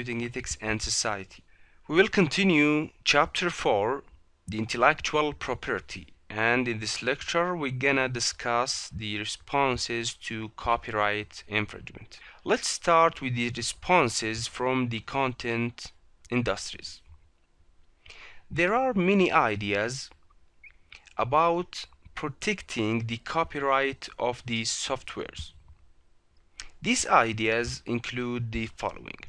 Computing Ethics and Society. We will continue Chapter 4, the Intellectual Property, and in this lecture we're gonna discuss the responses to copyright infringement. Let's start with the responses from the content industries. There are many ideas about protecting the copyright of these softwares. These ideas include the following.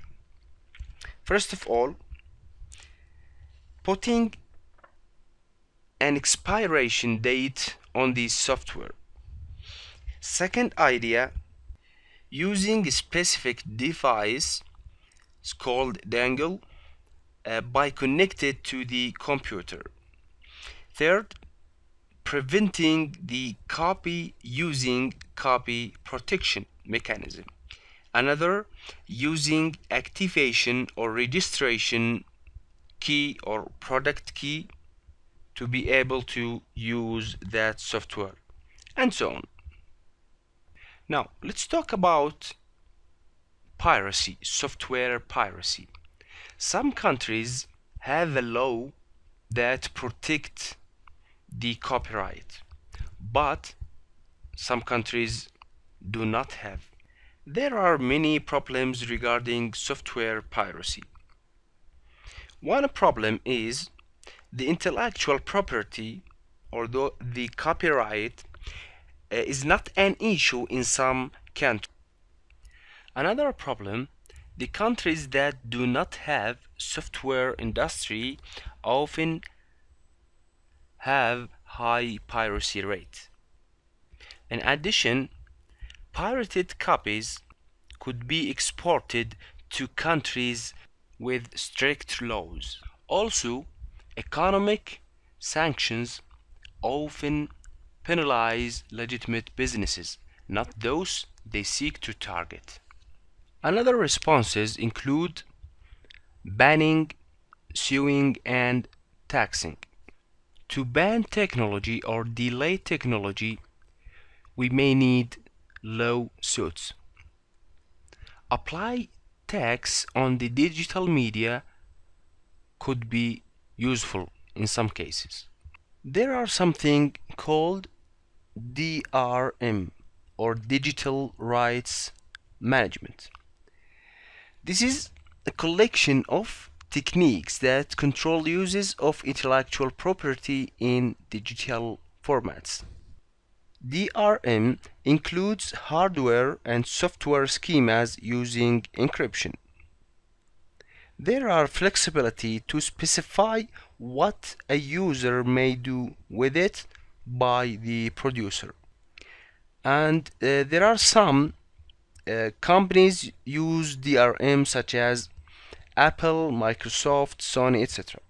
First of all, putting an expiration date on the software. Second idea, using a specific device called dongle by connected to the computer. Third, preventing the copy using copy protection mechanism. Another, using activation or registration key or product key to be able to use that software, and so on. Now let's talk about piracy, software piracy. Some countries have a law that protect the copyright, but some countries do not have. There are many problems regarding software piracy. One problem is the intellectual property, although the copyright is not an issue in some countries. Another problem, the countries that do not have software industry often have high piracy rate. In addition, pirated copies could be exported to countries with strict laws. Also, economic sanctions often penalize legitimate businesses, not those they seek to target. Another responses include banning, suing, and taxing. To ban technology or delay technology, we may need lawsuits. Apply tax on the digital media could be useful in some cases. There are something called DRM or Digital Rights Management. This is a collection of techniques that control uses of intellectual property in digital formats. DRM includes hardware and software schemas using encryption. There are flexibility to specify what a user may do with it by the producer. And there are some companies use DRM such as Apple, Microsoft, Sony, etc.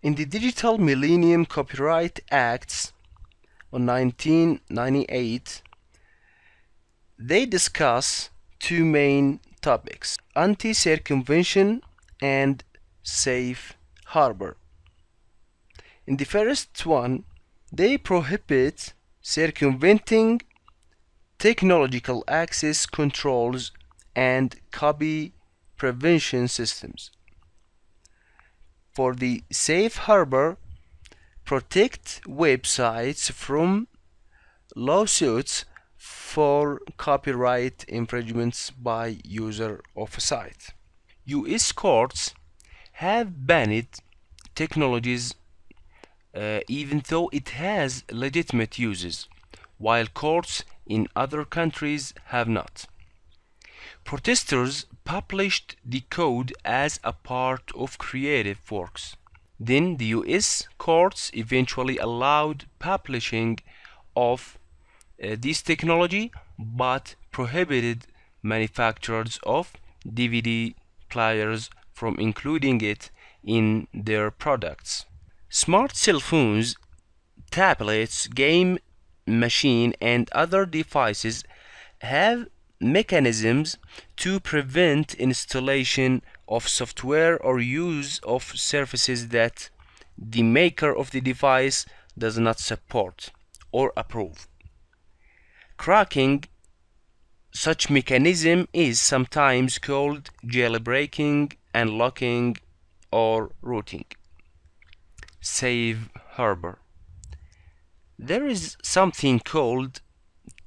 In the Digital Millennium Copyright Acts of 1998, they discuss two main topics: anti-circumvention and safe harbor. In the first one, they prohibit circumventing technological access controls and copy prevention systems. For the safe harbor, protect websites from lawsuits for copyright infringements by user of a site. US courts have banned technologies even though it has legitimate uses, while courts in other countries have not. Protesters published the code as a part of creative works. Then the US courts eventually allowed publishing of this technology, but prohibited manufacturers of DVD players from including it in their products. Smart cell phones, tablets, game machine, and other devices have mechanisms to prevent installation of software or use of services that the maker of the device does not support or approve. Cracking such mechanism is sometimes called jailbreaking unlocking or routing. Safe harbor. There is something called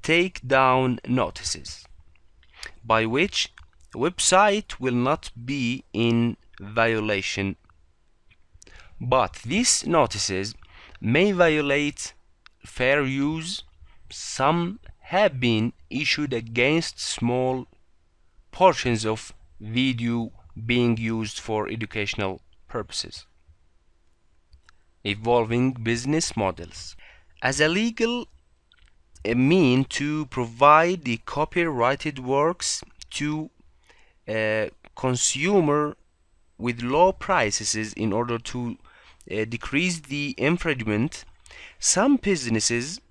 takedown notices, by which a website will not be in violation, but these notices may violate fair use. Some have been issued against small portions of video being used for educational purposes. Evolving business models. As a legal mean to provide the copyrighted works to a consumer with low prices in order to decrease the infringement, some businesses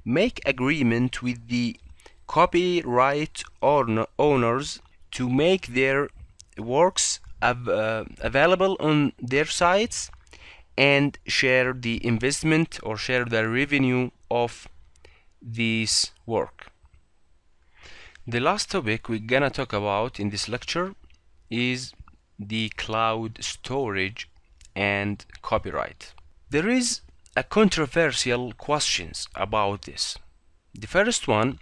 make agreement with the copyright owners to make their works available on their sites and share the investment or share the revenue of this work. The last topic we're gonna talk about in this lecture is the cloud storage and copyright. There is a controversial questions about this. The first one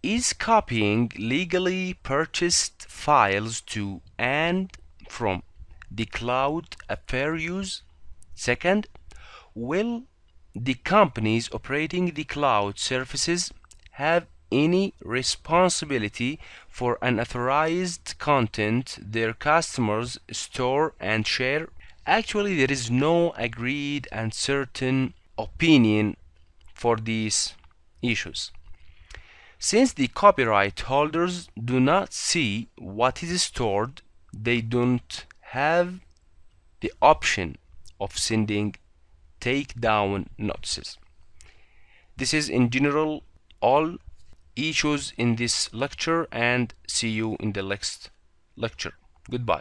is copying legally purchased files to and from the cloud a fair use? Second, will the companies operating the cloud services have any responsibility for unauthorized content their customers store and share? Actually, there is no agreed and certain opinion for these issues. Since the copyright holders do not see what is stored, they don't have the option of sending takedown notices. This is in general all issues in this lecture, and see you in the next lecture. Goodbye.